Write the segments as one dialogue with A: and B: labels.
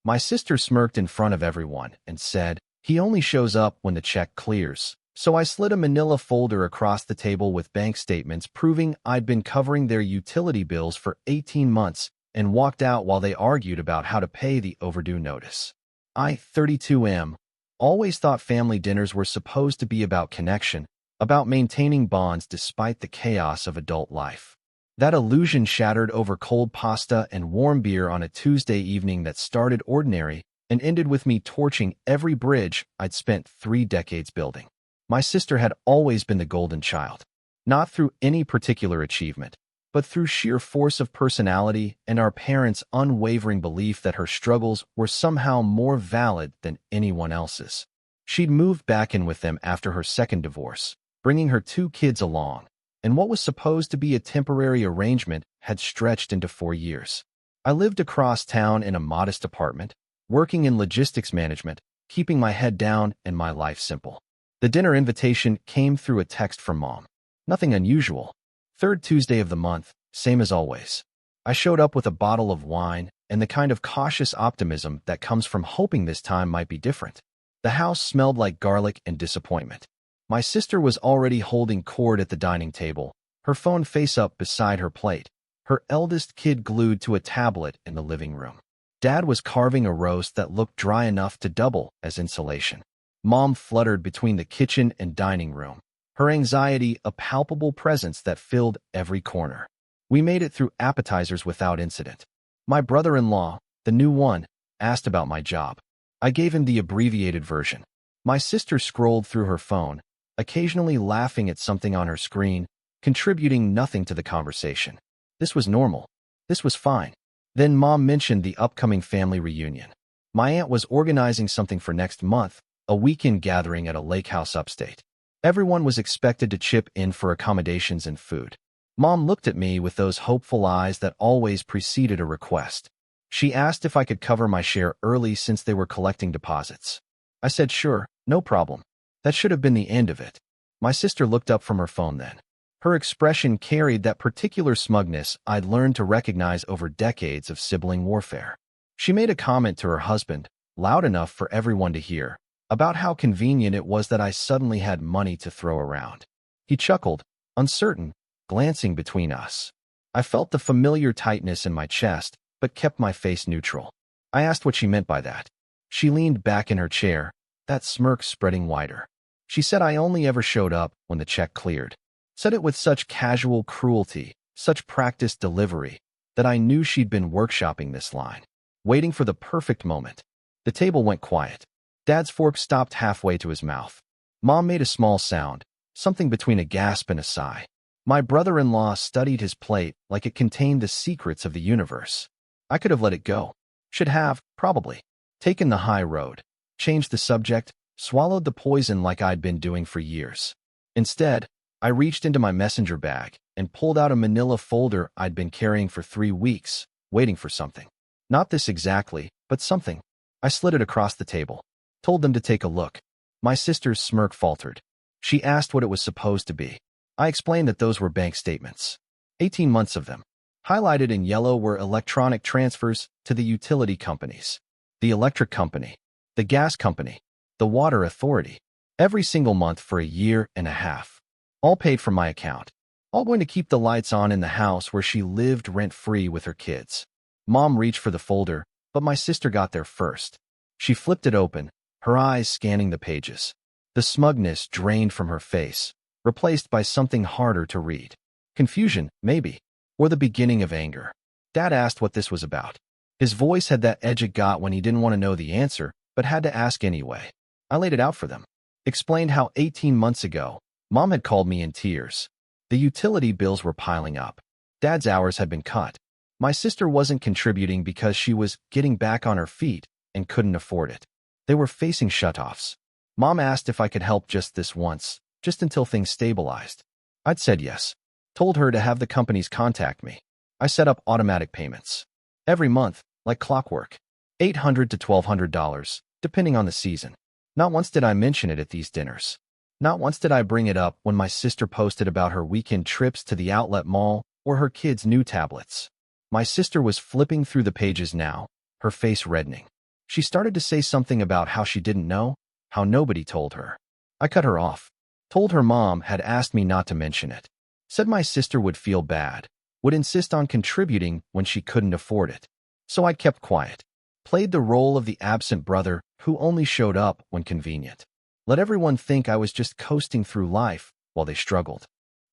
A: My sister smirked in front of everyone and said, "He only shows up when the check clears." So I slid a manila folder across the table with bank statements proving I'd been covering their utility bills for 18 months and walked out while they argued about how to pay the overdue notice. I, 32M, always thought family dinners were supposed to be about connection, about maintaining bonds despite the chaos of adult life. That illusion shattered over cold pasta and warm beer on a Tuesday evening that started ordinary and ended with me torching every bridge I'd spent 3 decades building. My sister had always been the golden child, not through any particular achievement, but through sheer force of personality and our parents' unwavering belief that her struggles were somehow more valid than anyone else's. She'd moved back in with them after her second divorce, bringing her 2 kids along, and what was supposed to be a temporary arrangement had stretched into 4 years. I lived across town in a modest apartment, working in logistics management, keeping my head down and my life simple. The dinner invitation came through a text from Mom. Nothing unusual. 3rd Tuesday of the month, same as always. I showed up with a bottle of wine and the kind of cautious optimism that comes from hoping this time might be different. The house smelled like garlic and disappointment. My sister was already holding cord at the dining table, her phone face up beside her plate, her eldest kid glued to a tablet in the living room. Dad was carving a roast that looked dry enough to double as insulation. Mom fluttered between the kitchen and dining room, her anxiety a palpable presence that filled every corner. We made it through appetizers without incident. My brother-in-law, the new one, asked about my job. I gave him the abbreviated version. My sister scrolled through her phone, occasionally laughing at something on her screen, contributing nothing to the conversation. This was normal. This was fine. Then Mom mentioned the upcoming family reunion. My aunt was organizing something for next month, a weekend gathering at a lake house upstate. Everyone was expected to chip in for accommodations and food. Mom looked at me with those hopeful eyes that always preceded a request. She asked if I could cover my share early since they were collecting deposits. I said sure, no problem. That should have been the end of it. My sister looked up from her phone then. Her expression carried that particular smugness I'd learned to recognize over decades of sibling warfare. She made a comment to her husband, loud enough for everyone to hear, about how convenient it was that I suddenly had money to throw around. He chuckled, uncertain, glancing between us. I felt the familiar tightness in my chest, but kept my face neutral. I asked what she meant by that. She leaned back in her chair, that smirk spreading wider. She said I only ever showed up when the check cleared. Said it with such casual cruelty, such practiced delivery, that I knew she'd been workshopping this line, waiting for the perfect moment. The table went quiet. Dad's fork stopped halfway to his mouth. Mom made a small sound, something between a gasp and a sigh. My brother-in-law studied his plate like it contained the secrets of the universe. I could have let it go. Should have, probably. Taken the high road. Changed the subject, swallowed the poison like I'd been doing for years. Instead, I reached into my messenger bag and pulled out a manila folder I'd been carrying for 3 weeks, waiting for something. Not this exactly, but something. I slid it across the table. Told them to take a look. My sister's smirk faltered. She asked what it was supposed to be. I explained that those were bank statements. 18 months of them. Highlighted in yellow were electronic transfers to the utility companies. The electric company. The gas company. The water authority. Every single month for a year and a half. All paid from my account. All going to keep the lights on in the house where she lived rent-free with her kids. Mom reached for the folder, but my sister got there first. She flipped it open, her eyes scanning the pages. The smugness drained from her face, replaced by something harder to read. Confusion, maybe, or the beginning of anger. Dad asked what this was about. His voice had that edge it got when he didn't want to know the answer, but had to ask anyway. I laid it out for them. Explained how 18 months ago, Mom had called me in tears. The utility bills were piling up. Dad's hours had been cut. My sister wasn't contributing because she was getting back on her feet and couldn't afford it. They were facing shutoffs. Mom asked if I could help just this once, just until things stabilized. I'd said yes. Told her to have the companies contact me. I set up automatic payments. Every month, like clockwork. $800 to $1,200, depending on the season. Not once did I mention it at these dinners. Not once did I bring it up when my sister posted about her weekend trips to the outlet mall or her kids' new tablets. My sister was flipping through the pages now, her face reddening. She started to say something about how she didn't know, how nobody told her. I cut her off. Told her mom had asked me not to mention it. Said my sister would feel bad, would insist on contributing when she couldn't afford it. So I kept quiet. Played the role of the absent brother who only showed up when convenient. Let everyone think I was just coasting through life while they struggled.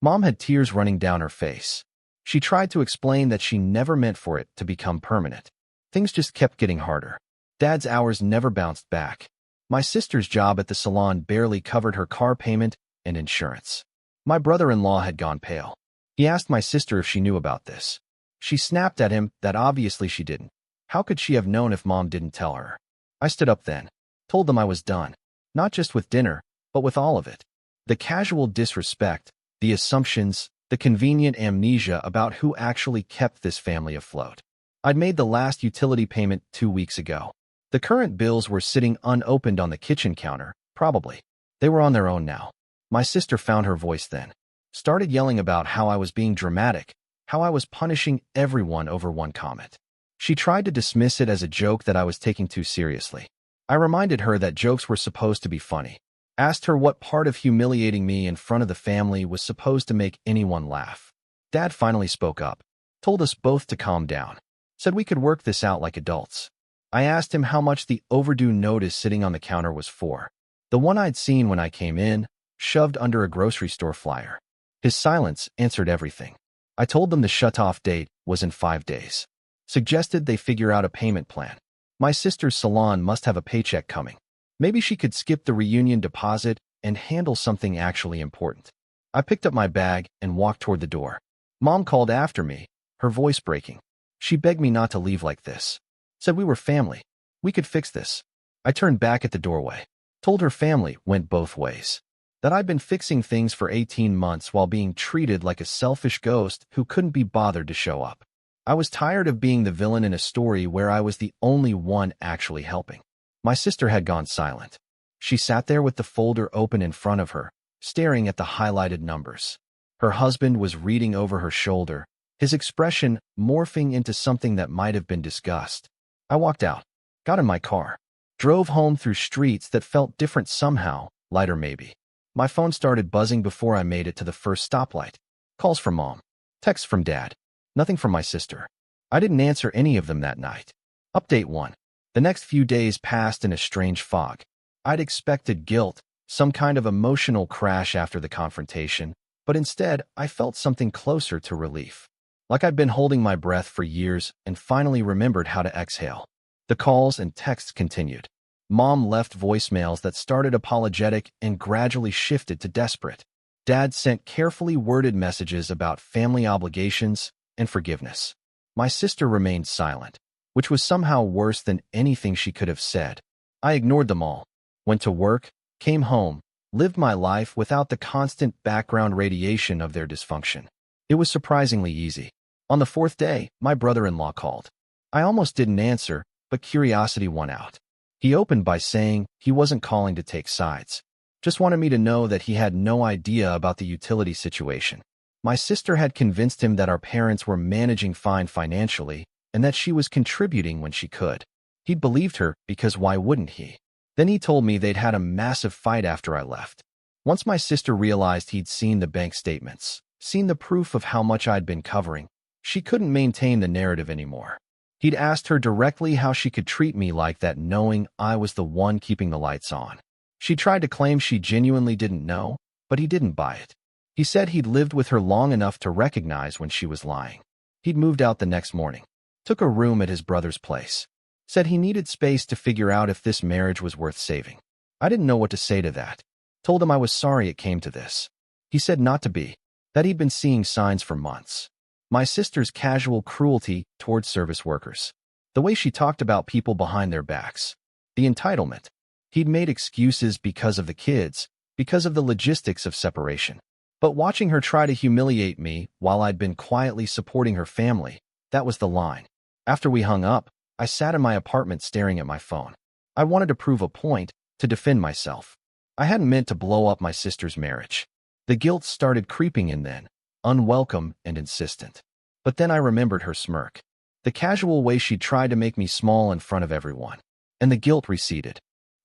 A: Mom had tears running down her face. She tried to explain that she never meant for it to become permanent. Things just kept getting harder. Dad's hours never bounced back. My sister's job at the salon barely covered her car payment and insurance. My brother-in-law had gone pale. He asked my sister if she knew about this. She snapped at him that obviously she didn't. How could she have known if Mom didn't tell her? I stood up then. Told them I was done. Not just with dinner, but with all of it. The casual disrespect, the assumptions, the convenient amnesia about who actually kept this family afloat. I'd made the last utility payment 2 weeks ago. The current bills were sitting unopened on the kitchen counter, probably. They were on their own now. My sister found her voice then. Started yelling about how I was being dramatic, how I was punishing everyone over one comment. She tried to dismiss it as a joke that I was taking too seriously. I reminded her that jokes were supposed to be funny. Asked her what part of humiliating me in front of the family was supposed to make anyone laugh. Dad finally spoke up. Told us both to calm down. Said we could work this out like adults. I asked him how much the overdue notice sitting on the counter was for. The one I'd seen when I came in, shoved under a grocery store flyer. His silence answered everything. I told them the shut-off date was in 5 days. Suggested they figure out a payment plan. My sister's salon must have a paycheck coming. Maybe she could skip the reunion deposit and handle something actually important. I picked up my bag and walked toward the door. Mom called after me, her voice breaking. She begged me not to leave like this. Said we were family. We could fix this. I turned back at the doorway. Told her family went both ways. That I'd been fixing things for 18 months while being treated like a selfish ghost who couldn't be bothered to show up. I was tired of being the villain in a story where I was the only one actually helping. My sister had gone silent. She sat there with the folder open in front of her, staring at the highlighted numbers. Her husband was reading over her shoulder, his expression morphing into something that might have been disgust. I walked out, got in my car, drove home through streets that felt different somehow, lighter maybe. My phone started buzzing before I made it to the first stoplight. Calls from Mom. Texts from Dad. Nothing from my sister. I didn't answer any of them that night. Update 1. The next few days passed in a strange fog. I'd expected guilt, some kind of emotional crash after the confrontation, but instead I felt something closer to relief. Like I'd been holding my breath for years and finally remembered how to exhale. The calls and texts continued. Mom left voicemails that started apologetic and gradually shifted to desperate. Dad sent carefully worded messages about family obligations and forgiveness. My sister remained silent, which was somehow worse than anything she could have said. I ignored them all, went to work, came home, lived my life without the constant background radiation of their dysfunction. It was surprisingly easy. On the 4th day, my brother-in-law called. I almost didn't answer, but curiosity won out. He opened by saying he wasn't calling to take sides. Just wanted me to know that he had no idea about the utility situation. My sister had convinced him that our parents were managing fine financially and that she was contributing when she could. He'd believed her because why wouldn't he? Then he told me they'd had a massive fight after I left. Once my sister realized he'd seen the bank statements, seen the proof of how much I'd been covering, she couldn't maintain the narrative anymore. He'd asked her directly how she could treat me like that knowing I was the one keeping the lights on. She tried to claim she genuinely didn't know, but he didn't buy it. He said he'd lived with her long enough to recognize when she was lying. He'd moved out the next morning. Took a room at his brother's place. Said he needed space to figure out if this marriage was worth saving. I didn't know what to say to that. Told him I was sorry it came to this. He said not to be, that he'd been seeing signs for months. My sister's casual cruelty towards service workers. The way she talked about people behind their backs. The entitlement. He'd made excuses because of the kids, because of the logistics of separation. But watching her try to humiliate me while I'd been quietly supporting her family, that was the line. After we hung up, I sat in my apartment staring at my phone. I wanted to prove a point, to defend myself. I hadn't meant to blow up my sister's marriage. The guilt started creeping in then, unwelcome and insistent. But then I remembered her smirk. The casual way she tried to make me small in front of everyone. and the guilt receded.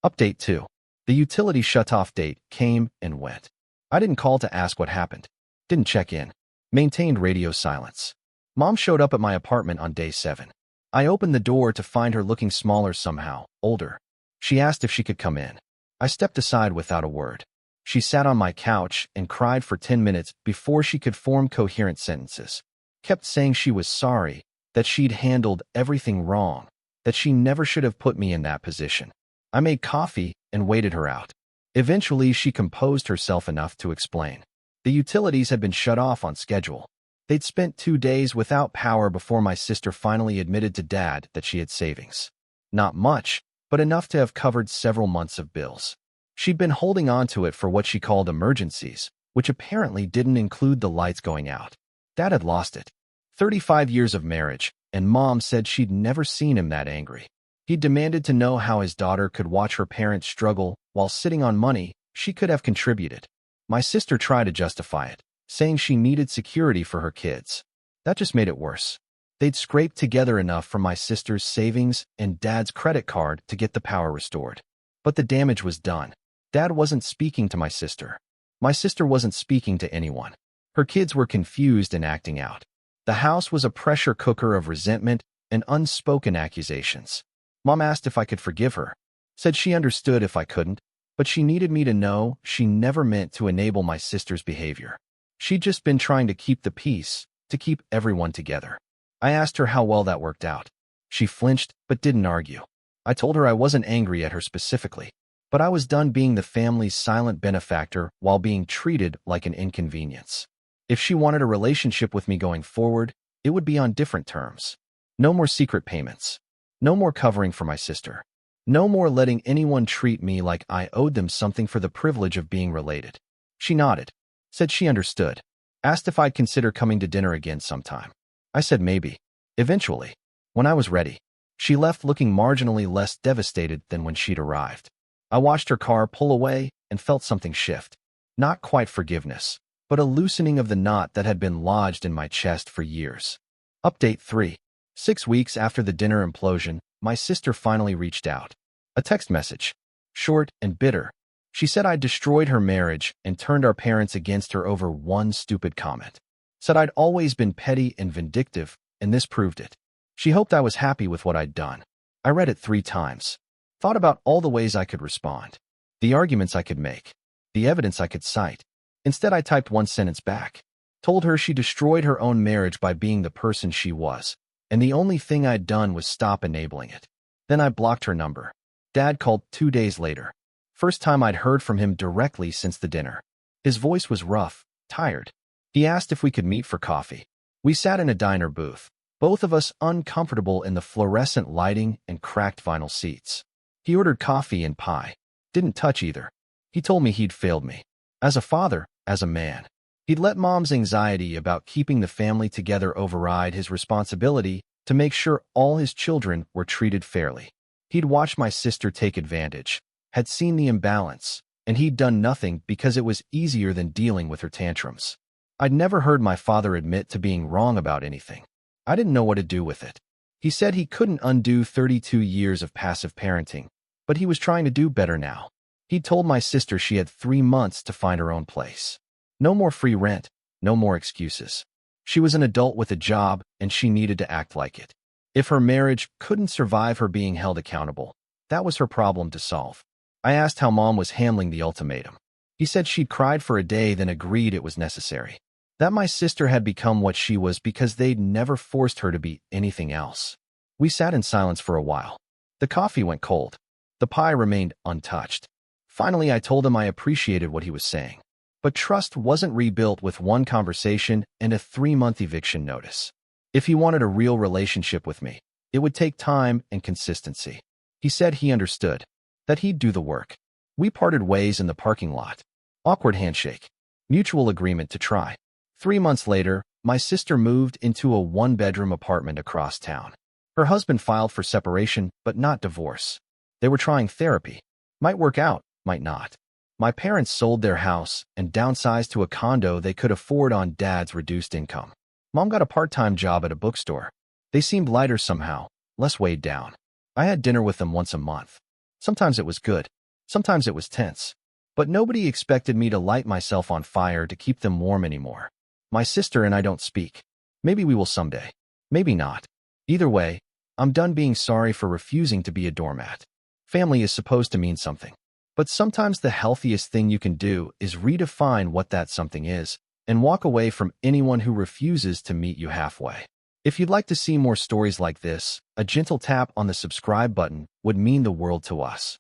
A: Update 2. The utility shutoff date came and went. I didn't call to ask what happened. Didn't check in. Maintained radio silence. Mom showed up at my apartment on day 7. I opened the door to find her looking smaller somehow, older. She asked if she could come in. I stepped aside without a word. She sat on my couch and cried for 10 minutes before she could form coherent sentences. Kept saying she was sorry, that she'd handled everything wrong, that she never should have put me in that position. I made coffee and waited her out. Eventually, she composed herself enough to explain. The utilities had been shut off on schedule. They'd spent 2 days without power before my sister finally admitted to Dad that she had savings. Not much, but enough to have covered several months of bills. She'd been holding on to it for what she called emergencies, which apparently didn't include the lights going out. Dad had lost it. 35 years of marriage, and Mom said she'd never seen him that angry. He demanded to know how his daughter could watch her parents struggle while sitting on money she could have contributed. My sister tried to justify it, saying she needed security for her kids. That just made it worse. They'd scraped together enough from my sister's savings and Dad's credit card to get the power restored. But the damage was done. Dad wasn't speaking to my sister. My sister wasn't speaking to anyone. Her kids were confused and acting out. The house was a pressure cooker of resentment and unspoken accusations. Mom asked if I could forgive her. Said she understood if I couldn't, but she needed me to know she never meant to enable my sister's behavior. She'd just been trying to keep the peace, to keep everyone together. I asked her how well that worked out. She flinched, but didn't argue. I told her I wasn't angry at her specifically, but I was done being the family's silent benefactor while being treated like an inconvenience. If she wanted a relationship with me going forward, it would be on different terms. No more secret payments. No more covering for my sister. No more letting anyone treat me like I owed them something for the privilege of being related. She nodded, said she understood, asked if I'd consider coming to dinner again sometime. I said maybe. Eventually, when I was ready. She left looking marginally less devastated than when she'd arrived. I watched her car pull away and felt something shift. Not quite forgiveness, but a loosening of the knot that had been lodged in my chest for years. Update 3. 6 weeks after the dinner implosion, my sister finally reached out. A text message. Short and bitter. She said I'd destroyed her marriage and turned our parents against her over one stupid comment. Said I'd always been petty and vindictive, and this proved it. She hoped I was happy with what I'd done. I read it 3 times. Thought about all the ways I could respond. The arguments I could make. The evidence I could cite. Instead, I typed one sentence back. Told her she destroyed her own marriage by being the person she was, and the only thing I'd done was stop enabling it. Then I blocked her number. Dad called 2 days later. First time I'd heard from him directly since the dinner. His voice was rough, tired. He asked if we could meet for coffee. We sat in a diner booth, both of us uncomfortable in the fluorescent lighting and cracked vinyl seats. He ordered coffee and pie. Didn't touch either. He told me he'd failed me. As a father, as a man. He'd let Mom's anxiety about keeping the family together override his responsibility to make sure all his children were treated fairly. He'd watched my sister take advantage, had seen the imbalance, and he'd done nothing because it was easier than dealing with her tantrums. I'd never heard my father admit to being wrong about anything. I didn't know what to do with it. He said he couldn't undo 32 years of passive parenting, but he was trying to do better now. He'd told my sister she had 3 months to find her own place. No more free rent, no more excuses. She was an adult with a job, and she needed to act like it. If her marriage couldn't survive her being held accountable, that was her problem to solve. I asked how Mom was handling the ultimatum. He said she'd cried for a day, then agreed it was necessary. That my sister had become what she was because they'd never forced her to be anything else. We sat in silence for a while. The coffee went cold. The pie remained untouched. Finally, I told him I appreciated what he was saying. But trust wasn't rebuilt with one conversation and a 3-month eviction notice. If he wanted a real relationship with me, it would take time and consistency. He said he understood, that he'd do the work. We parted ways in the parking lot. Awkward handshake. Mutual agreement to try. 3 months later, my sister moved into a 1-bedroom apartment across town. Her husband filed for separation, but not divorce. They were trying therapy. Might work out, might not. My parents sold their house and downsized to a condo they could afford on Dad's reduced income. Mom got a part-time job at a bookstore. They seemed lighter somehow, less weighed down. I had dinner with them once a month. Sometimes it was good, sometimes it was tense. But nobody expected me to light myself on fire to keep them warm anymore. My sister and I don't speak. Maybe we will someday. Maybe not. Either way, I'm done being sorry for refusing to be a doormat. Family is supposed to mean something. But sometimes the healthiest thing you can do is redefine what that something is and walk away from anyone who refuses to meet you halfway. If you'd like to see more stories like this, a gentle tap on the subscribe button would mean the world to us.